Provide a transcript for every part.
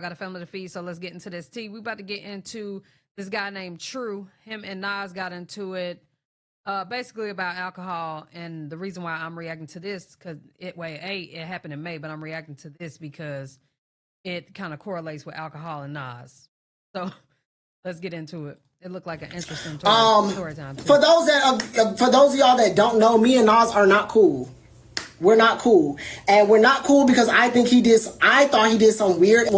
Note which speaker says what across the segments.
Speaker 1: I got a family to feed, so let's get into this tea. We about to get into this guy named True. Him and Nas got into it basically about alcohol, and the reason why I'm reacting to this, because it happened in May, but I'm reacting to this because it kind of correlates with alcohol and Nas. So let's get into it. It looked like an interesting story time.
Speaker 2: For those of y'all that don't know, me and Nas are not cool. We're not cool. And we're not cool because I thought he did some weird,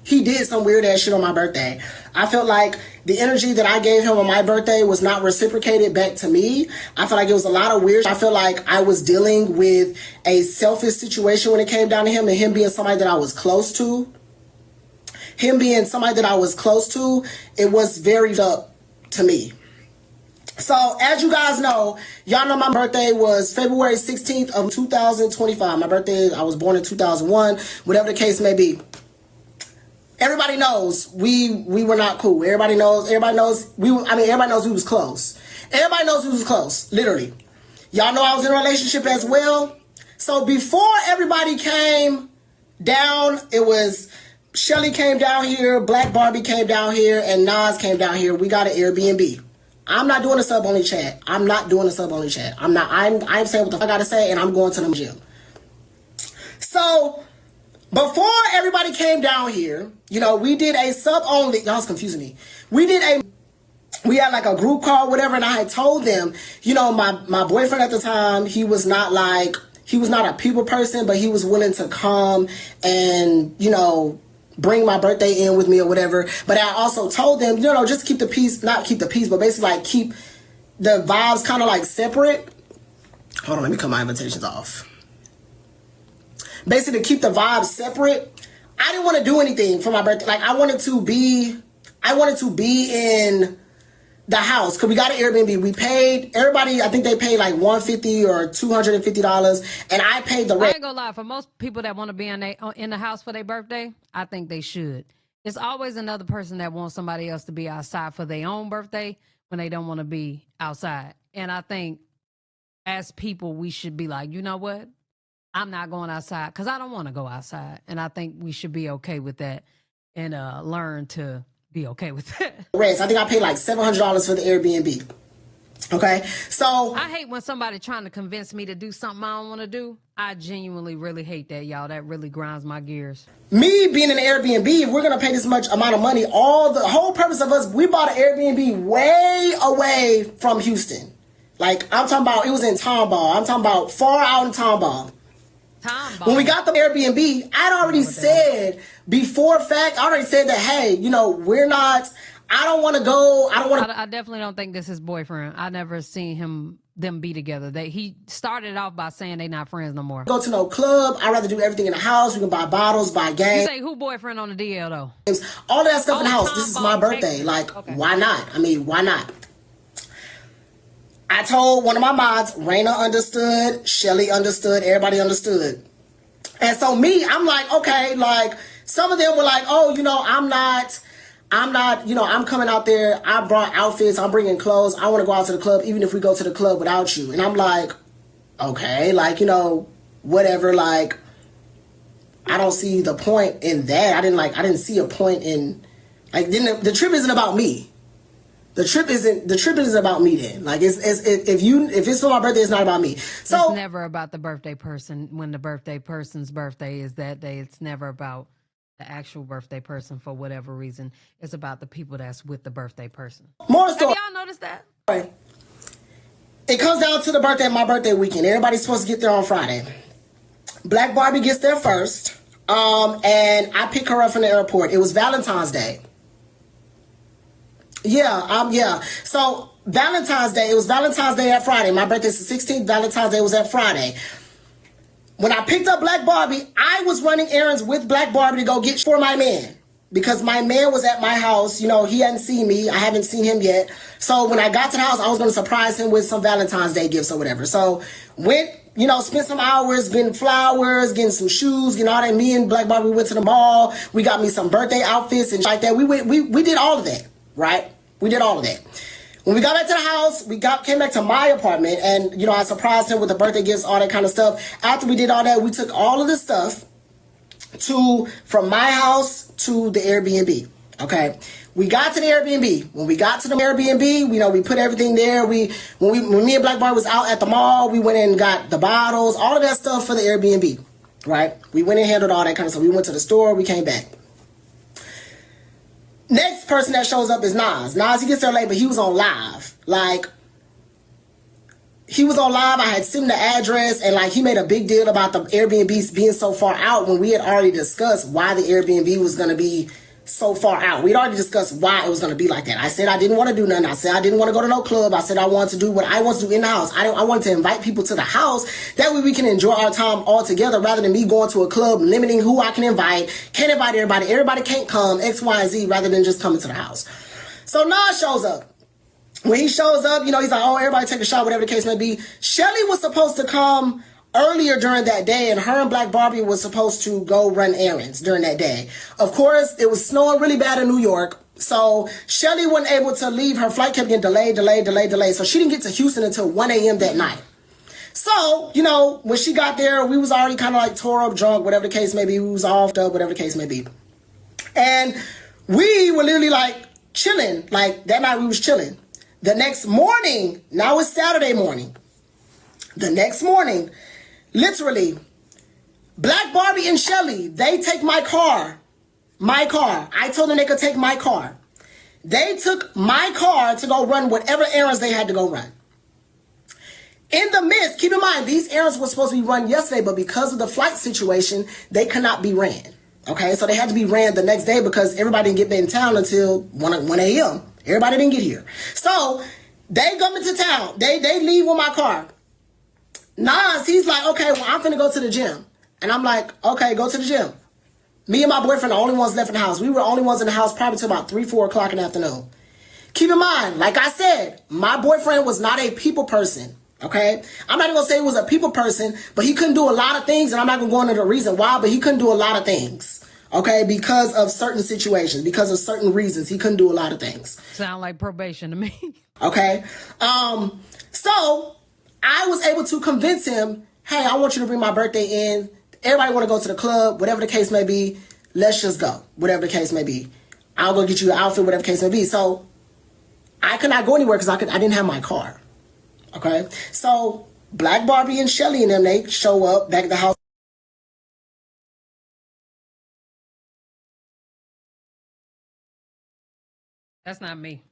Speaker 2: he did some weird ass shit on my birthday. I felt like the energy that I gave him on my birthday was not reciprocated back to me. I felt like it was a lot of weird. I feel like I was dealing with a selfish situation when it came down to him, and him being somebody that I was close to. It was very up to me. So, as you guys know, y'all know my birthday was February 16th of 2025. My birthday, I was born in 2001, whatever the case may be. Everybody knows we were not cool. Everybody knows we was close. Everybody knows we was close, literally. Y'all know I was in a relationship as well. So, before everybody came down, it was Shelly came down here, Black Barbie came down here, and Nas came down here. We got an Airbnb. I'm not doing a sub-only chat. I'm saying what the fuck I gotta say, and I'm going to the gym. So, before everybody came down here, we did a sub-only, y'all's confusing me. We had like a group call, whatever, and I had told them, my boyfriend at the time, he was not a people person, but he was willing to come and, bring my birthday in with me or whatever. But I also told them, just keep the peace, not keep the peace, but basically like keep the vibes kind of like separate. Hold on, let me cut my invitations off. Basically to keep the vibes separate. I didn't want to do anything for my birthday. Like I wanted to be in the house, because we got an Airbnb. We paid everybody, I think they paid like $150 or $250, and I paid the rest.
Speaker 1: I ain't gonna lie, for most people that want to be in the house for their birthday, I think they should. It's always another person that wants somebody else to be outside for their own birthday when they don't want to be outside. And I think as people, we should be like, you know what? I'm not going outside because I don't want to go outside. And I think we should be okay with that and learn to be okay with that.
Speaker 2: I think I paid like $700 for the Airbnb. Okay, so
Speaker 1: I hate when somebody trying to convince me to do something I don't want to do. I genuinely really hate that, y'all. That really grinds my gears.
Speaker 2: Me being in an Airbnb, if we're gonna pay this much amount of money, the whole purpose of us, we bought an Airbnb way away from Houston. Like I'm talking about, it was in Tomball. I'm talking about far out in Tomball. When we got the Airbnb, I'd already said before fact, I already said that, hey, we're not, I don't want to go.
Speaker 1: I definitely don't think this is his boyfriend. I never seen them be together. He started off by saying they not friends no more.
Speaker 2: Go to no club. I'd rather do everything in the house. We can buy bottles, buy games.
Speaker 1: You say who boyfriend on the DL though?
Speaker 2: All that stuff in the house. This is my birthday. Like, okay. Why not? Why not? I told one of my mods, Raina understood, Shelly understood, everybody understood. And so I'm like, okay, like some of them were like, oh, I'm coming out there. I brought outfits. I'm bringing clothes. I want to go out to the club, even if we go to the club without you. And I'm like, okay, like, whatever. Like, I don't see the point in that. I didn't see a point in, like, the trip isn't about me. The trip isn't about me then. Like, if it's for my birthday, it's not about me. So
Speaker 1: it's never about the birthday person. When the birthday person's birthday is that day, it's never about the actual birthday person for whatever reason. It's about the people that's with the birthday person.
Speaker 2: More story.
Speaker 1: Have y'all noticed that?
Speaker 2: Right. It comes down to my birthday weekend. Everybody's supposed to get there on Friday. Black Barbie gets there first. And I pick her up from the airport. It was Valentine's Day. Yeah. So Valentine's Day, it was Valentine's Day at Friday. My birthday's the 16th. Valentine's Day was at Friday. When I picked up Black Barbie, I was running errands with Black Barbie to go get for my man. Because my man was at my house. He hadn't seen me. I haven't seen him yet. So when I got to the house, I was going to surprise him with some Valentine's Day gifts or whatever. So went, spent some hours getting flowers, getting some shoes, getting all that. Me and Black Barbie went to the mall. We got me some birthday outfits and like that. We did all of that, right? We did all of that. When we got back to the house, came back to my apartment, and I surprised him with the birthday gifts, all that kind of stuff. After we did all that, we took all of this stuff from my house to the Airbnb. Okay. We got to the Airbnb. When we got to the Airbnb, we put everything there. When me and Black Bar was out at the mall, we went in and got the bottles, all of that stuff for the Airbnb. Right? We went and handled all that kind of stuff. We went to the store, we came back. Next person that shows up is Nas. Nas, he gets there late, but he was on live. He was on live. I had sent him the address, and he made a big deal about the Airbnb being so far out when we had already discussed why the Airbnb was going to be so far out. We'd already discussed why it was going to be like that. I said I didn't want to do nothing. I said I didn't want to go to no club. I said I wanted to do what I want to do in the house. I wanted to invite people to the house. That way we can enjoy our time all together rather than me going to a club, limiting who I can invite. Can't invite everybody. Everybody can't come, X, Y, and Z, rather than just coming to the house. So Nas shows up. When he shows up, he's like, oh, everybody take a shot, whatever the case may be. Shelly was supposed to come earlier during that day, and her and Black Barbie was supposed to go run errands during that day. Of course, it was snowing really bad in New York, so Shelly wasn't able to leave. Her flight kept getting delayed, so she didn't get to Houston until 1 a.m. that night. So, when she got there, we was already kind of tore up, drunk, whatever the case may be. We was offed up, whatever the case may be. And we were literally chilling. That night we was chilling. The next morning, now it's Saturday morning. The next morning, literally, Black Barbie and Shelly, they take my car. My car. I told them they could take my car. They took my car to go run whatever errands they had to go run. In the midst, keep in mind, these errands were supposed to be run yesterday, but because of the flight situation, they could not be ran. Okay, so they had to be ran the next day because everybody didn't get back in town until 1 a.m. Everybody didn't get here. So they come into town. They leave with my car. Nas, he's like, okay, well, I'm finna go to the gym. And I'm like, okay, go to the gym. Me and my boyfriend are the only ones left in the house. We were the only ones in the house probably till about 3, 4 o'clock in the afternoon. Keep in mind, like I said, my boyfriend was not a people person. Okay? I'm not even gonna say he was a people person, but he couldn't do a lot of things, and I'm not gonna go into the reason why, but he couldn't do a lot of things. Okay? Because of certain situations, because of certain reasons, he couldn't do a lot of things.
Speaker 1: Sound like probation to me.
Speaker 2: Okay? So I was able to convince him, hey, I want you to bring my birthday in. Everybody want to go to the club, whatever the case may be. Let's just go, whatever the case may be. I'll go get you an outfit, whatever the case may be. So I could not go anywhere because I didn't have my car. Okay? So Black Barbie and Shelly and them, they show up back at the house.
Speaker 1: That's not me.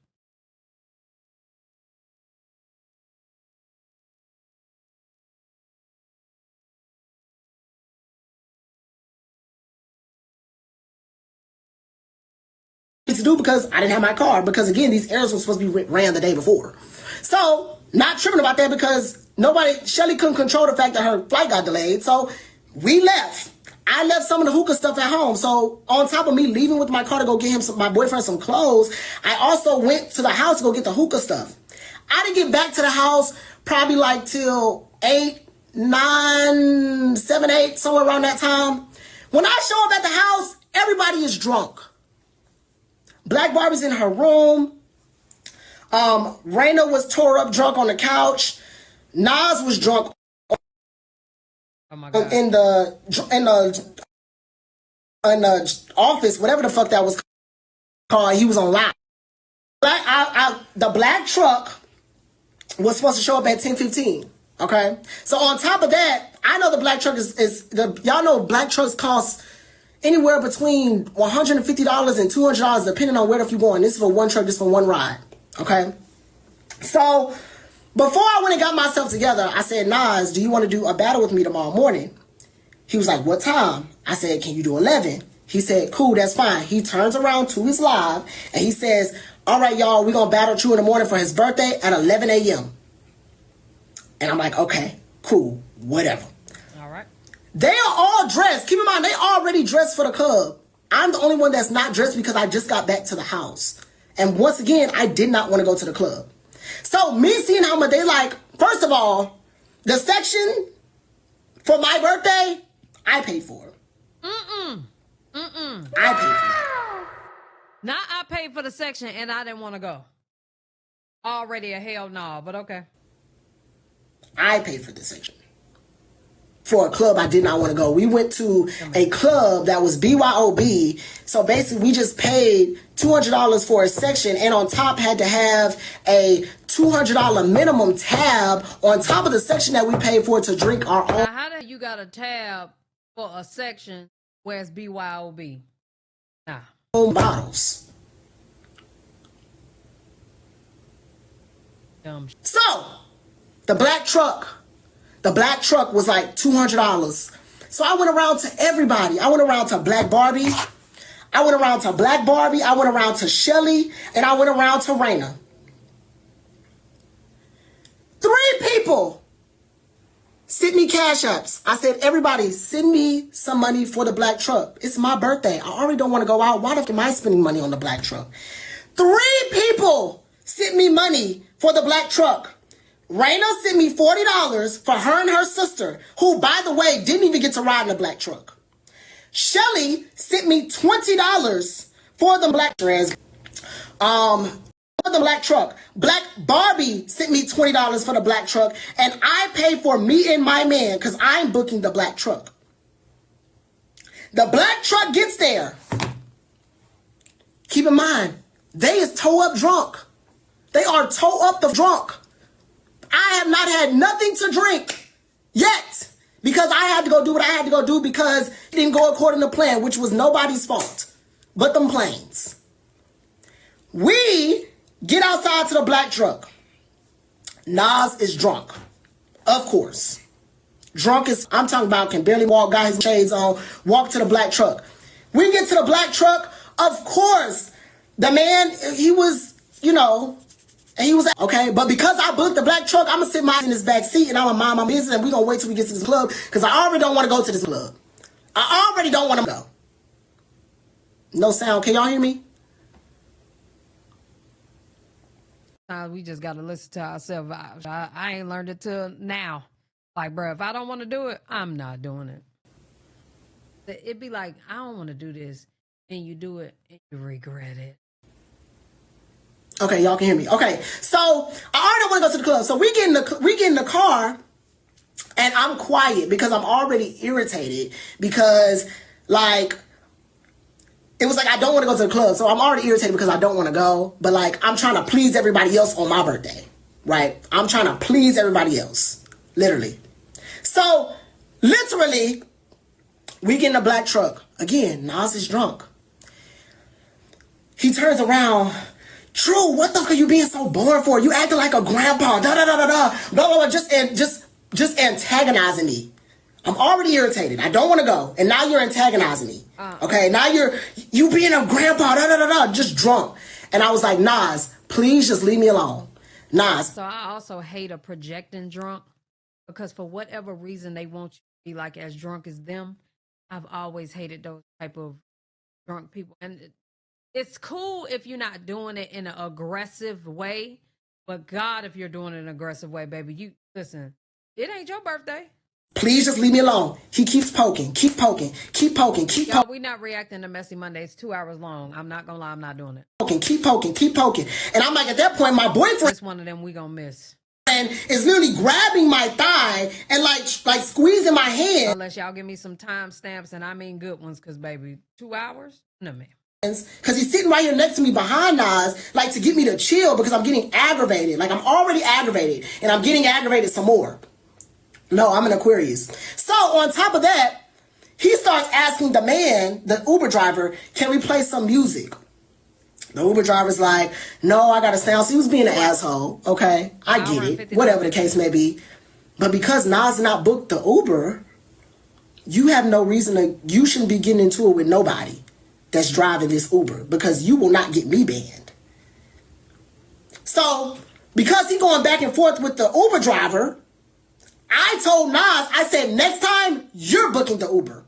Speaker 2: To do because I didn't have my car, because again, these errands were supposed to be ran the day before. So not tripping about that because Shelly couldn't control the fact that her flight got delayed. So we left. I left some of the hookah stuff at home. So on top of me leaving with my car to go get my boyfriend some clothes, I also went to the house to go get the hookah stuff. I didn't get back to the house probably till 8, 9, 7, 8, somewhere around that time. When I show up at the house, everybody is drunk. Black Barbie's in her room. Raina was tore up drunk on the couch. Nas was drunk in the office, whatever the fuck that was called. He was on live. The black truck was supposed to show up at 10:15. Okay, so on top of that, I know the black truck y'all know black trucks cost anywhere between $150 and $200, depending on where the fuck you're going. This is for one truck, this is for one ride. Okay? So, before I went and got myself together, I said, Nas, do you want to do a battle with me tomorrow morning? He was like, what time? I said, can you do 11? He said, cool, that's fine. He turns around to his live, and he says, all right, y'all, we're going to battle True in the morning for his birthday at 11 a.m. And I'm like, okay, cool, whatever. They are all dressed. Keep in mind, they already dressed for the club. I'm the only one that's not dressed because I just got back to the house. And once again, I did not want to go to the club. So me seeing how much they first of all, the section for my birthday, I paid for it. I paid for it.
Speaker 1: Now I paid for the section and I didn't want to go. Already a hell no, but okay.
Speaker 2: I paid for the section. for a club I did not want to go. We went to a club that was BYOB. So basically we just paid $200 for a section, and on top had to have a $200 minimum tab on top of the section that we paid for to drink our own.
Speaker 1: Now, how do you got a tab for a section where it's BYOB? Nah.
Speaker 2: Bottles. So the black truck was like $200. So I went around to everybody. I went around to Black Barbie. I went around to Black Barbie. I went around to Shelly. And I went around to Raina. 3 people sent me cash apps. I said, everybody, send me some money for the black truck. It's my birthday. I already don't want to go out. Why the fuck am I spending money on the black truck? 3 people sent me money for the black truck. Raina sent me $40 for her and her sister, who, by the way, didn't even get to ride in the black truck. Shelly sent me $20 for the black trans. For the black truck. Black Barbie sent me $20 for the black truck, and I paid for me and my man because I'm booking the black truck. The black truck gets there. Keep in mind, they is toe up drunk. They are toe up the drunk. I have not had nothing to drink yet because I had to go do what I had to go do because it didn't go according to plan, which was nobody's fault but them planes. We get outside to the black truck. Nas is drunk. Of course. Drunk is, I'm talking about, can barely walk, got his shades on, walk to the black truck. We get to the black truck. Of course, the man, he was, and he was okay, but because I booked the black truck, I'm gonna sit in this back seat and I'm gonna mind my business, and we're gonna wait till we get to this club because I already don't want to go to this club. I already don't want to go. No sound. Can y'all hear me?
Speaker 1: We just gotta listen to ourselves. I ain't learned it till now. Like, bro, if I don't want to do it, I'm not doing it. It'd be like, I don't want to do this, and you do it, and you regret it.
Speaker 2: Okay, y'all can hear me. Okay, so I already want to go to the club. So we get in the car, and I'm quiet because I'm already irritated because, like, it was like I don't want to go to the club. So I'm already irritated because I don't want to go. But, like, I'm trying to please everybody else on my birthday, right? I'm trying to please everybody else, literally. So, literally, we get in the black truck. Again, Nas is drunk. He turns around. True, what the fuck are you being so boring for? You acting like a grandpa, blah, blah, blah, just antagonizing me. I'm already irritated. I don't want to go. And now you're antagonizing me. Okay, now you being a grandpa, just drunk. And I was like, Nas, please just leave me alone. Nas.
Speaker 1: So I also hate a projecting drunk because for whatever reason they want you to be like as drunk as them. I've always hated those type of drunk people. And it's cool if you're not doing it in an aggressive way, but God, if you're doing it in an aggressive way, baby, you listen, it ain't your birthday.
Speaker 2: Please just leave me alone. He keeps poking, keep poking.
Speaker 1: Y'all, we not reacting to Messy Mondays 2 hours long. I'm not gonna lie, I'm not doing it.
Speaker 2: Keep poking. And I'm like, at that point, my boyfriend,
Speaker 1: it's one of them we gonna miss.
Speaker 2: And is literally grabbing my thigh and like squeezing my hand.
Speaker 1: Unless y'all give me some time stamps, and I mean good ones, because baby, 2 hours? No, man.
Speaker 2: Because he's sitting right here next to me behind Nas, like to get me to chill because I'm getting aggravated. Like I'm already aggravated and I'm getting aggravated some more. No, I'm an Aquarius. So on top of that, he starts asking the man, the Uber driver, can we play some music? The Uber driver's like, no, I got a sound. So he was being an asshole. Okay, I get it. Whatever the case may be. But because Nas not booked the Uber, you have no reason you shouldn't be getting into it with nobody that's driving this Uber because you will not get me banned. So because he going back and forth with the Uber driver, I told Nas, I said, next time you're booking the Uber.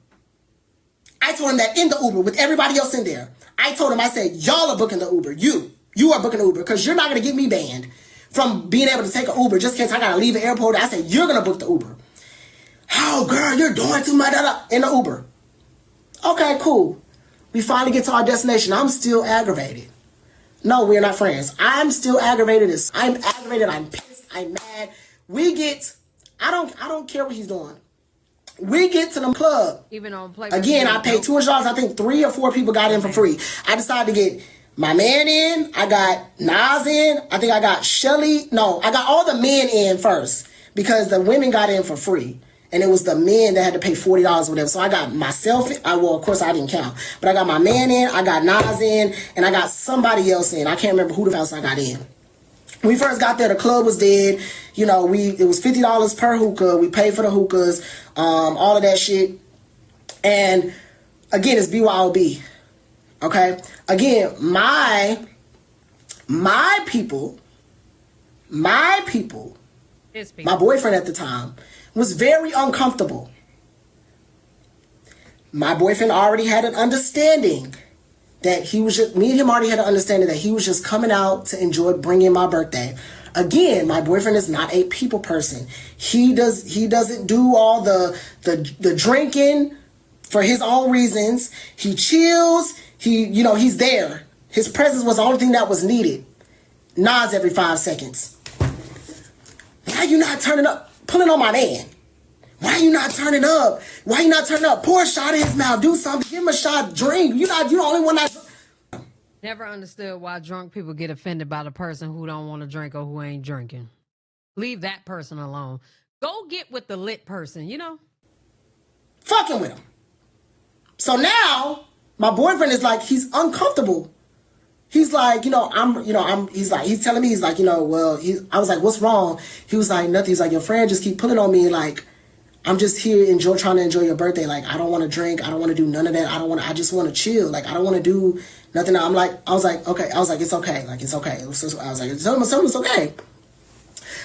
Speaker 2: I told him that in the Uber with everybody else in there. I told him, I said, y'all are booking the Uber. You are booking the Uber because you're not going to get me banned from being able to take an Uber just in case I got to leave the airport. I said, you're going to book the Uber. Oh, girl, you're doing too much in the Uber. Okay, cool. We finally get to our destination. I'm still aggravated. No, we're not friends. I'm still aggravated. I'm aggravated. I'm pissed. I'm mad. I don't care what he's doing. We get to the club.
Speaker 1: Even on play.
Speaker 2: Again, I paid $200. I think 3 or 4 people got in for free. I decided to get my man in. I got Nas in. I think I got Shelly. No, I got all the men in first because the women got in for free. And it was the men that had to pay $40 or whatever. So I got myself in. Well, of course, I didn't count. But I got my man in. I got Nas in. And I got somebody else in. I can't remember who the else I got in. When we first got there, the club was dead. You know, it was $50 per hookah. We paid for the hookahs, all of that shit. And again, it's BYOB. Okay? Again, my people, my boyfriend at the time, was very uncomfortable. My boyfriend already had an understanding that he was just, me and him already had an understanding that he was just coming out to enjoy bringing my birthday. Again, my boyfriend is not a people person. He doesn't do all the drinking for his own reasons. He chills. He's there. His presence was the only thing that was needed. Nas every 5 seconds. Why you not turning up? Pulling on my man. Why you not turning up? Why you not turning up? Pour a shot in his mouth. Do something. Give him a shot. Drink. You the only one that...
Speaker 1: Never understood why drunk people get offended by the person who don't want to drink or who ain't drinking. Leave that person alone. Go get with the lit person, you know?
Speaker 2: Fucking with him. So now, my boyfriend is like, he's uncomfortable. He's like, he's telling me, I was like, what's wrong? He was like, nothing. He's like, your friend just keep pulling on me. Like, I'm just here trying to enjoy your birthday. Like, I don't want to drink. I don't want to do none of that. I just want to chill. Like, I don't want to do nothing. I was like, okay. I was like, it's okay. Like, it's okay. I was like, it's okay.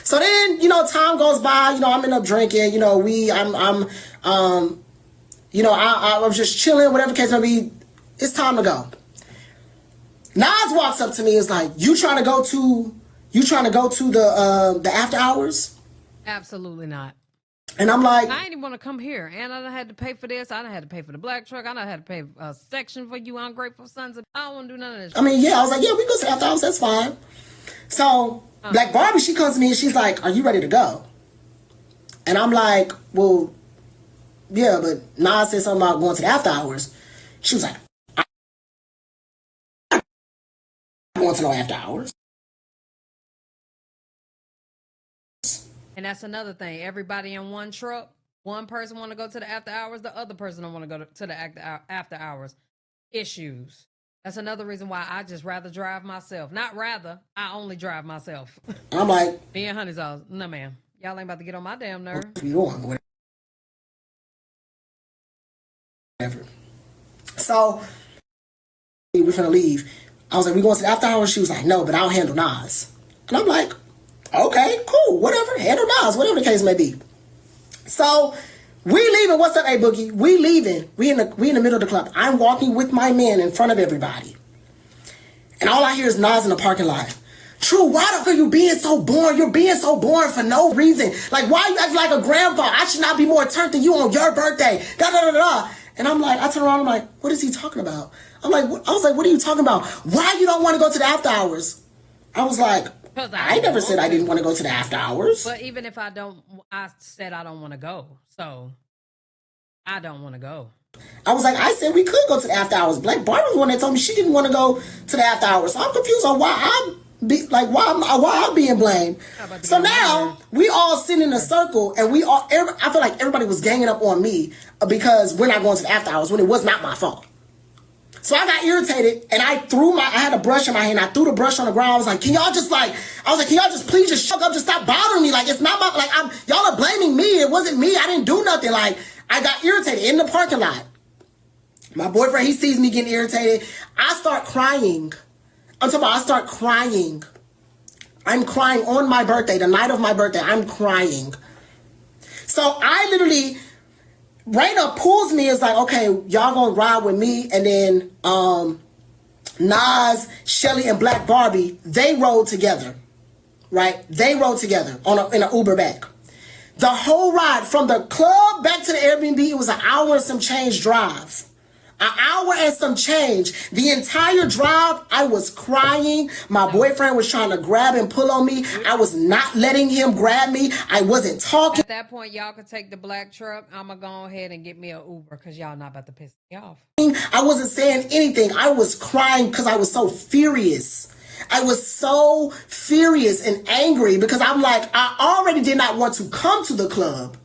Speaker 2: So then, time goes by, I'm end up drinking, I was just chilling, whatever the case may be. It's time to go. Nas walks up to me and is like, you trying to go to the after hours?
Speaker 1: Absolutely not.
Speaker 2: And I'm like,
Speaker 1: I ain't even want to come here. And I done had to pay for this. I done had to pay for the black truck. I done had to pay a section for you ungrateful sons. I don't want to do none of this.
Speaker 2: I mean, yeah, I was like, yeah, we go to the after hours. That's fine. So Black Barbie, she comes to me and she's like, are you ready to go? And I'm like, well, yeah, but Nas said something about going to the after hours. She was like, I'm going to no after hours.
Speaker 1: And that's another thing. Everybody in one truck. One person want to go to the after hours. The other person don't want to go to the after hours. Issues. That's another reason why I just rather drive myself. Not rather. I only drive myself.
Speaker 2: I'm like,
Speaker 1: me and Honey's all, no, ma'am. Y'all ain't about to get on my damn nerve.
Speaker 2: You going? Whatever. So we're finna leave. I was like, we going to the after hours? She was like, no, but I'll handle Nas. And I'm like, okay, cool, whatever. Handle Nas, whatever the case may be. So we leaving. What's up, hey Boogie? We leaving. We in the middle of the club. I'm walking with my man in front of everybody, and all I hear is Nas in the parking lot. True, why the fuck are you being so boring? You're being so boring for no reason. Like, why you act like a grandpa? I should not be more turned than you on your birthday. Da da da da. And I'm like, I turn around. I'm like, what is he talking about? I was like, what are you talking about? Why you don't want to go to the after hours? I was like, I never said I didn't want to go to the after hours.
Speaker 1: But even if I don't, I said I don't want to go. So I don't want to go.
Speaker 2: I was like, I said we could go to the after hours. Black Barbie was the one that told me she didn't want to go to the after hours. So I'm confused on why I'm being blamed. So now we all sitting in a circle and I feel like everybody was ganging up on me because we're not going to the after hours when it was not my fault. So I got irritated and I had a brush in my hand. I threw the brush on the ground. I was like, can y'all just please just shut up, just stop bothering me? Like, it's not y'all are blaming me. It wasn't me. I didn't do nothing. Like, I got irritated in the parking lot. My boyfriend, he sees me getting irritated. I start crying. I start crying. I'm crying on my birthday, the night of my birthday. I'm crying. So I literally, Raina pulls me, is like, okay, y'all gonna ride with me. And then Nas, Shelly, and Black Barbie, they rode together, right? They rode together in an Uber back. The whole ride from the club back to the Airbnb, it was an hour and some change drive. An hour and some change. The entire drive, I was crying. My boyfriend was trying to grab and pull on me. I was not letting him grab me. I wasn't talking.
Speaker 1: At that point, y'all could take the black truck. I'm going to go ahead and get me an Uber because y'all not about to piss me off.
Speaker 2: I wasn't saying anything. I was crying because I was so furious. I was so furious and angry because I'm like, I already did not want to come to the club.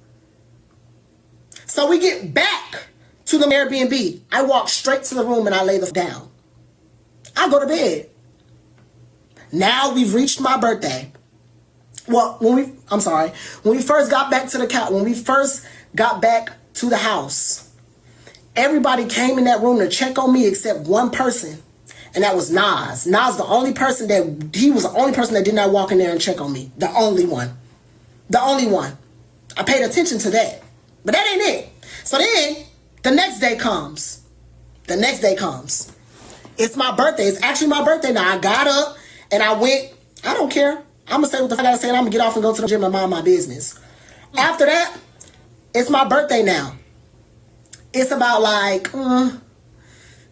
Speaker 2: So we get back to the Airbnb. I walk straight to the room and I lay the down. I go to bed. Now we've reached my birthday. Well, when we first got back to the house, everybody came in that room to check on me except one person, and that was Nas. Nas, he was the only person that did not walk in there and check on me. The only one. The only one. I paid attention to that. But that ain't it. So then, the next day comes. It's my birthday. It's actually my birthday now. I got up and I went, I don't care. I'm going to say what the fuck I gotta say and I'm going to get off and go to the gym and mind my business. After that, it's my birthday now. It's about like,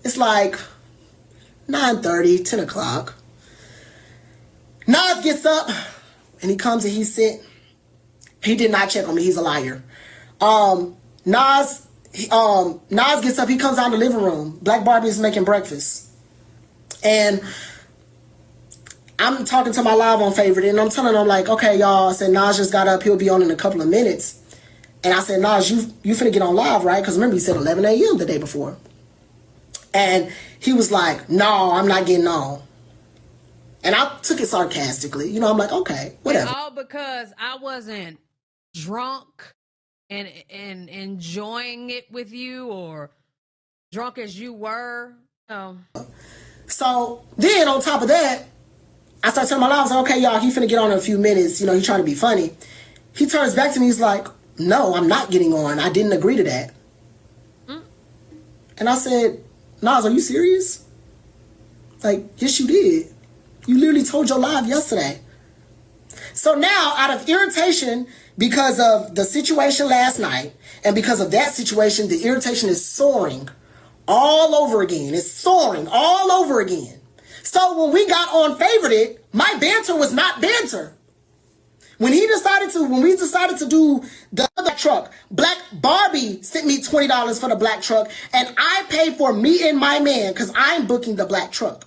Speaker 2: it's like 9:30, 10 o'clock. Nas gets up and he comes and he sit. He did not check on me. He's a liar. Nas gets up, he comes out in the living room. Black Barbie is making breakfast. And I'm talking to my live on favorite and I'm telling him like, okay, y'all, I said, Nas just got up, he'll be on in a couple of minutes. And I said, Nas, you finna get on live, right? Because remember, he said 11 a.m. the day before. And he was like, no, I'm not getting on. And I took it sarcastically. You know, I'm like, okay, whatever.
Speaker 1: And all because I wasn't drunk and enjoying it with you or drunk as you were.
Speaker 2: So then on top of that, I started telling my live, I was like, okay, y'all, he finna get on in a few minutes. You know, he's trying to be funny. He turns back to me, he's like, no, I'm not getting on. I didn't agree to that. And I said, Nas, are you serious? Like, yes, you did. You literally told your live yesterday. So now, out of irritation, because of the situation last night, and because of that situation, the irritation is soaring all over again. It's soaring all over again. So when we got on Favorited, my banter was not banter. When we decided to do the other truck, Black Barbie sent me $20 for the black truck, and I paid for me and my man because I'm booking the black truck.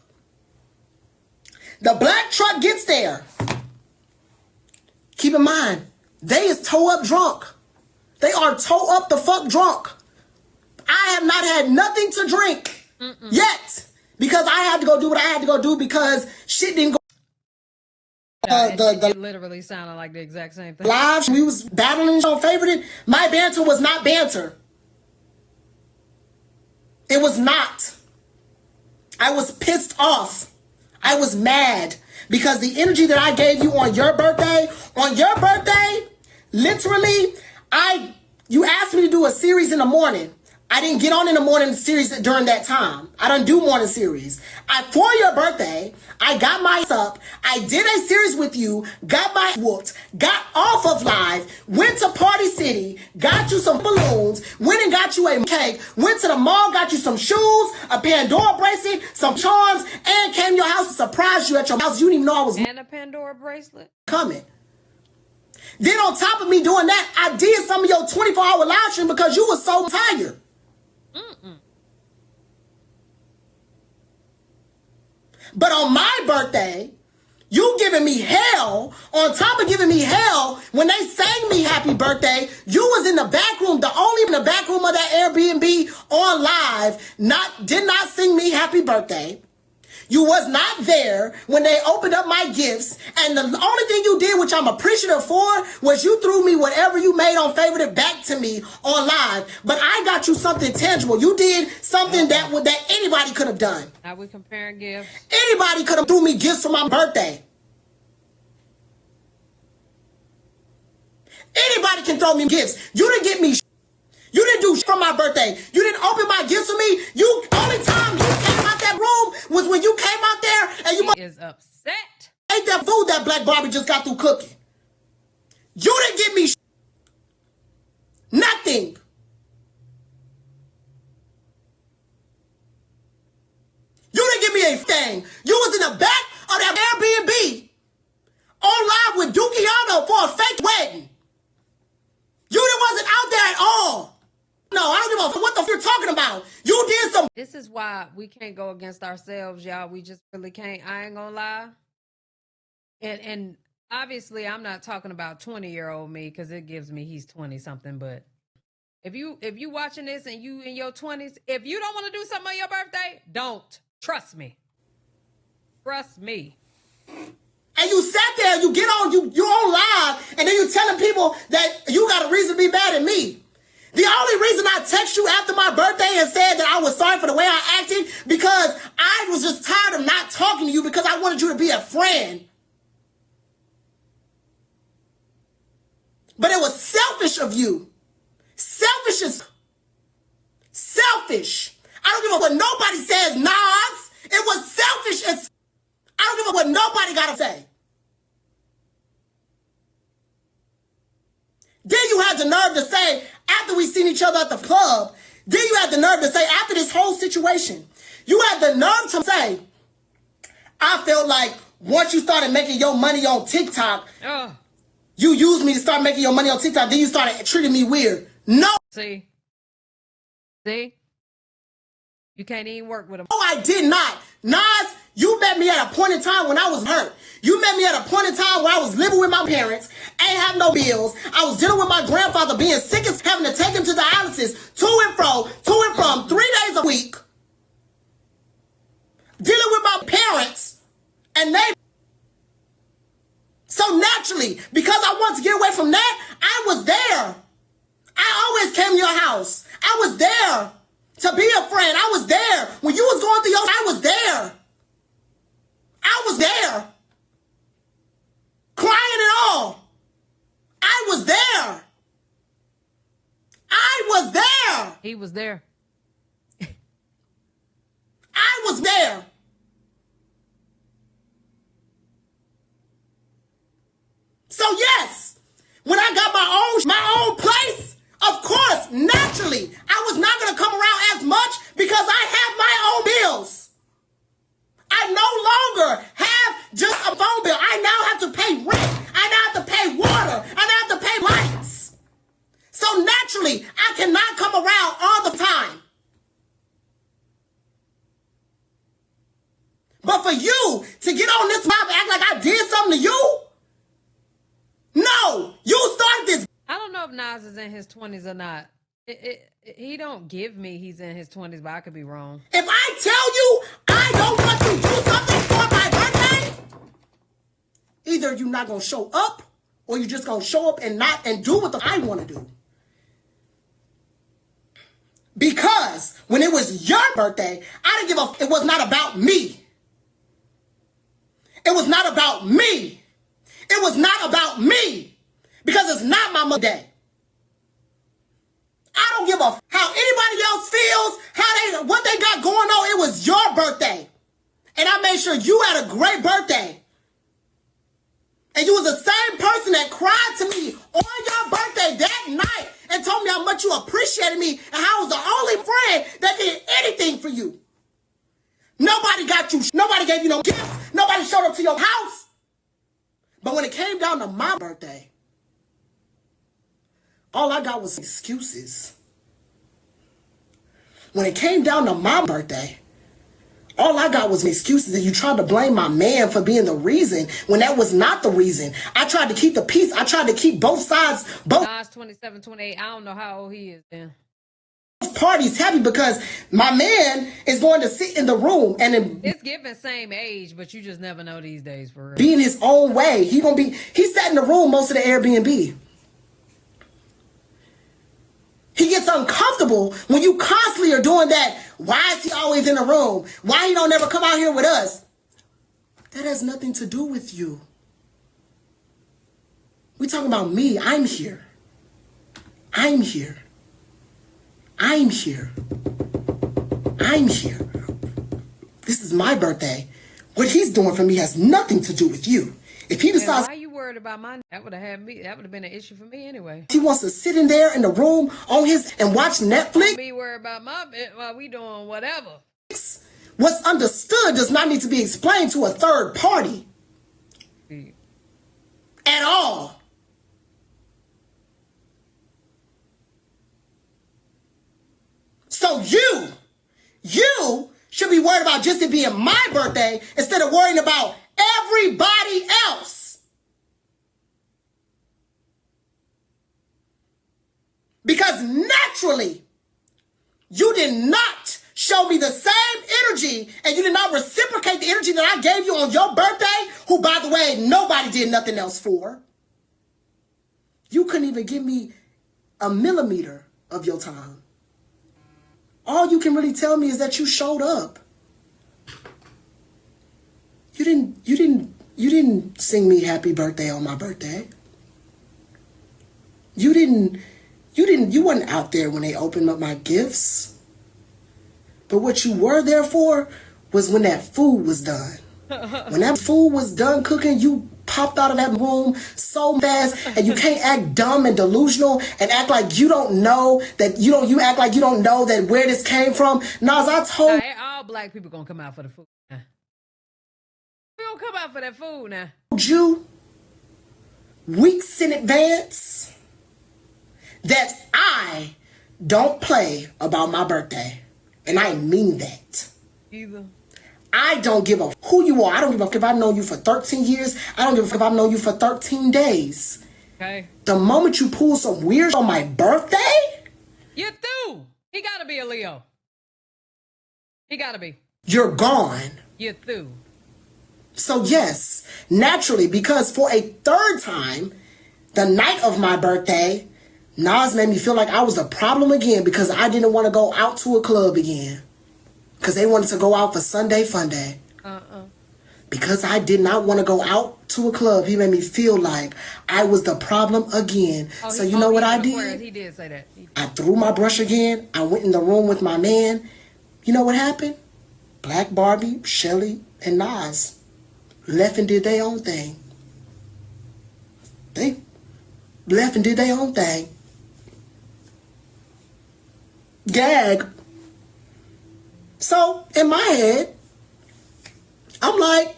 Speaker 2: The black truck gets there. Keep in mind, they is toe up drunk. They are toe up the fuck drunk. I have not had nothing to drink yet because I had to go do what I had to go do because shit didn't go.
Speaker 1: It literally sounded like the exact same thing.
Speaker 2: Live, we was battling on Favorited. My banter was not banter. It was not. I was pissed off. I was mad because the energy that I gave you on your birthday, literally, you asked me to do a series in the morning. I didn't get on in the morning series during that time. I don't do morning series. For your birthday, I got my up. I did a series with you, got my whooped, got off of live, went to Party City, got you some balloons, went and got you a cake, went to the mall, got you some shoes, a Pandora bracelet, some charms, and came to your house to surprise you at your house. You didn't even know I was
Speaker 1: and a Pandora bracelet
Speaker 2: coming. Then on top of me doing that, I did some of your 24-hour live stream because you were so tired. But on my birthday, you giving me hell, on top of giving me hell, when they sang me happy birthday, you was in the back room, only in the back room of that Airbnb on live, did not sing me happy birthday. You was not there when they opened up my gifts, and the only thing you did, which I'm appreciative for, was you threw me whatever you made on Favorite back to me on live. But I got you something tangible. You did something that anybody could have done.
Speaker 1: Now we comparing gifts.
Speaker 2: Anybody could have threw me gifts for my birthday. Anybody can throw me gifts. You didn't get me. You didn't do for my birthday. You didn't open my gifts for me. Only time you came out that room was when you came out there and you
Speaker 1: is upset.
Speaker 2: Ate that food that Black Barbie just got through cooking. You didn't give me nothing. a thing. You was in the back of that Airbnb on live with Dukiano for a fake wedding. You wasn't out there at all. No, I don't give a fuck what the fuck you're talking about. You did some.
Speaker 1: This is why we can't go against ourselves, y'all. We just really can't. I ain't gonna lie. And obviously, I'm not talking about 20-year-old me because it gives me he's 20 something. But if you watching this and you in your 20s, if you don't want to do something on your birthday, don't. Trust me. Trust me.
Speaker 2: And you sat there, you get on, you on live, and then you telling people that you got a reason to be mad at me. The only reason I text you after my birthday and said that I was sorry for the way I acted, because I was just tired of not talking to you because I wanted you to be a friend. But it was selfish of you. Selfish is selfish. I don't give a what nobody says, Nas. It was selfish as I don't give a what nobody got to say. Then you had the nerve to say, after we seen each other at the club, then you had the nerve to say, after this whole situation, you had the nerve to say, I felt like once you started making your money on TikTok, you used me to start making your money on TikTok, then you started treating me weird. No.
Speaker 1: See? You can't even work with him.
Speaker 2: No, I did not. Nas, you met me at a point in time when I was hurt. You met me at a point in time where I was living with my parents, ain't have no bills. I was dealing with my grandfather being sick as having to take him to dialysis to and from 3 days a week. Dealing with my parents and they. So naturally, because I wanted to get away from that, I was there. I always came to your house. I was there to be a friend. I was there. When you was going through your, I was there. I was there. Crying and all. I was there. I was there.
Speaker 1: He was there.
Speaker 2: I was there. So yes, when I got my own place, of course, naturally, I was not going to come around as much because I have my own bills. I no longer have just a phone bill. I now have to pay rent. I now have to pay water. I now have to pay lights. So naturally, I cannot come around all the time. But for you to get on this mouth and act like I did something to you, no, you started this.
Speaker 1: I don't know if Nas is in his 20s or not. He don't give me he's in his 20s, but I could be wrong.
Speaker 2: If I tell you I don't want to do something for my birthday, either you're not going to show up or you're just going to show up and do what I want to do. Because when it was your birthday, I didn't give a, it was not about me. It was not about me. It was not about me. Because it's not my mother's day. I don't give a how anybody else feels, what they got going on. It was your birthday. And I made sure you had a great birthday. And you was the same person that cried to me on your birthday that night and told me how much you appreciated me and how I was the only friend that did anything for you. Nobody got you. Nobody gave you no gifts. Nobody showed up to your house. But when it came down to my birthday, all I got was excuses. When it came down to my birthday, all I got was excuses, and you tried to blame my man for being the reason when that was not the reason. I tried to keep the peace. I tried to keep both sides,
Speaker 1: Nas 27, 28. I don't know how old he is then.
Speaker 2: Parties happy because my man is going to sit in the room and
Speaker 1: it's given same age, but you just never know these days for real.
Speaker 2: Be in his own way. He sat in the room most of the Airbnb. He gets uncomfortable when you constantly are doing that. Why is he always in the room? Why he don't ever come out here with us? That has nothing to do with you. We talking about me. I'm here. I'm here. I'm here. I'm here. This is my birthday. What he's doing for me has nothing to do with you. If he decides,
Speaker 1: why are you worried about mine? That would have been an issue for me anyway.
Speaker 2: He wants to sit in there in the room on his and watch Netflix.
Speaker 1: Be worried about my bit while we doing whatever.
Speaker 2: What's understood does not need to be explained to a third party at all. So you should be worried about just it being my birthday instead of worrying about everybody else. Because naturally, you did not show me the same energy and you did not reciprocate the energy that I gave you on your birthday, who, by the way, nobody did nothing else for. You couldn't even give me a millimeter of your time. All you can really tell me is that you showed up. You didn't sing me happy birthday on my birthday. You wasn't out there when they opened up my gifts. But what you were there for was when that food was done. When that food was done cooking, you popped out of that room so fast, and you can't act dumb and delusional and act like you don't know that you act like you don't know that where this came from. Nas, I told
Speaker 1: all black people gonna come out for the food. We gonna come out for that food now.
Speaker 2: You weeks in advance that I don't play about my birthday. And I mean that.
Speaker 1: Either.
Speaker 2: I don't give a who you are. I don't give a fuck if I've known you for 13 years. I don't give a fuck if I've known you for 13 days.
Speaker 1: Okay.
Speaker 2: The moment you pull some weird on my birthday,
Speaker 1: you're through. He gotta be a Leo. He gotta be.
Speaker 2: You're gone.
Speaker 1: You're through.
Speaker 2: So yes, naturally, because for a third time, the night of my birthday, Nas made me feel like I was the problem again because I didn't want to go out to a club again. Because they wanted to go out for Sunday Fun Day. Because I did not want to go out to a club, he made me feel like I was the problem again. So you know what I did?
Speaker 1: He did say that.
Speaker 2: I threw my brush again. I went in the room with my man. You know what happened? Black Barbie, Shelly, and Nas left and did their own thing. They left and did their own thing. Gag. So, in my head, I'm like,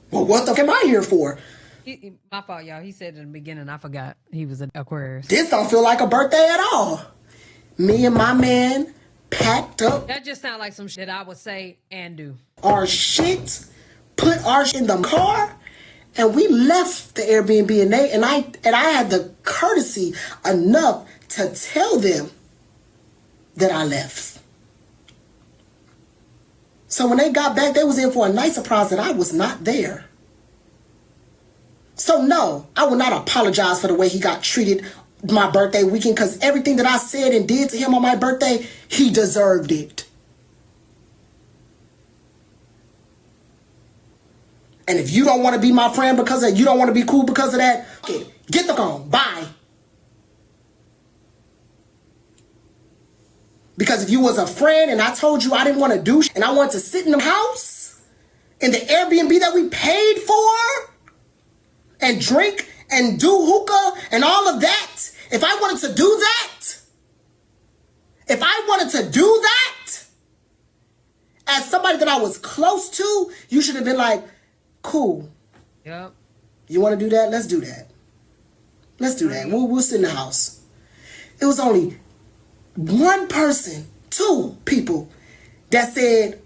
Speaker 2: well, what the fuck am I here for?
Speaker 1: My fault, y'all. He said in the beginning, I forgot he was an Aquarius.
Speaker 2: This don't feel like a birthday at all. Me and my man packed up.
Speaker 1: That just sounds like some shit I would say and do.
Speaker 2: Our shit, put our shit in the car, and we left the Airbnb, and I had the courtesy enough to tell them that I left. So when they got back, they was in for a nice surprise that I was not there. So no, I will not apologize for the way he got treated my birthday weekend, because everything that I said and did to him on my birthday, he deserved it. And if you don't want to be my friend because of, you don't want to be cool because of that, okay, get the phone. Bye. Because if you was a friend and I told you I didn't want to do and I wanted to sit in the house, in the Airbnb that we paid for, and drink and do hookah and all of that, if I wanted to do that, as somebody that I was close to, you should have been like, cool.
Speaker 1: Yep.
Speaker 2: You want to do that? Let's do that. Let's do that. We'll sit in the house. It was only one person, two people that said,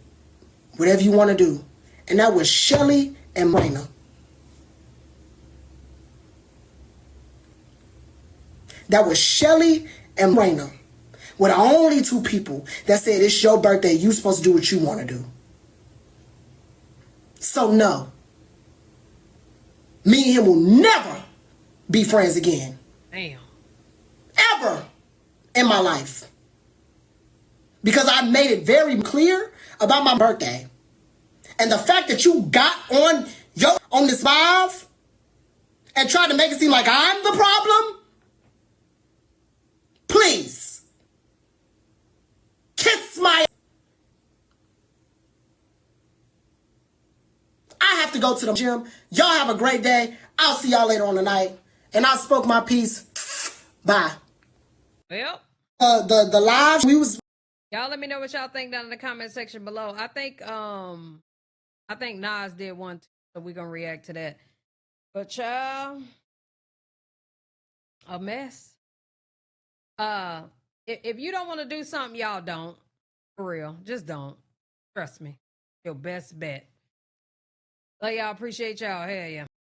Speaker 2: whatever you want to do. And that was Shelly and Raina. That was Shelly and Raina. Were the only two people that said, it's your birthday, you supposed to do what you want to do. So no. Me and him will never be friends again.
Speaker 1: Damn.
Speaker 2: Ever in my life. Because I made it very clear about my birthday. And the fact that you got on this live and tried to make it seem like I'm the problem, please kiss my... I have to go to the gym. Y'all have a great day. I'll see y'all later on tonight. And I spoke my piece. Bye.
Speaker 1: Well,
Speaker 2: The live, we was
Speaker 1: Y'all let me know what y'all think down in the comment section below. I think Nas did one too, so we're gonna react to that. But child, a mess. If you don't want to do something, y'all don't. For real. Just don't. Trust me. Your best bet. Love y'all. Appreciate y'all. Hell yeah.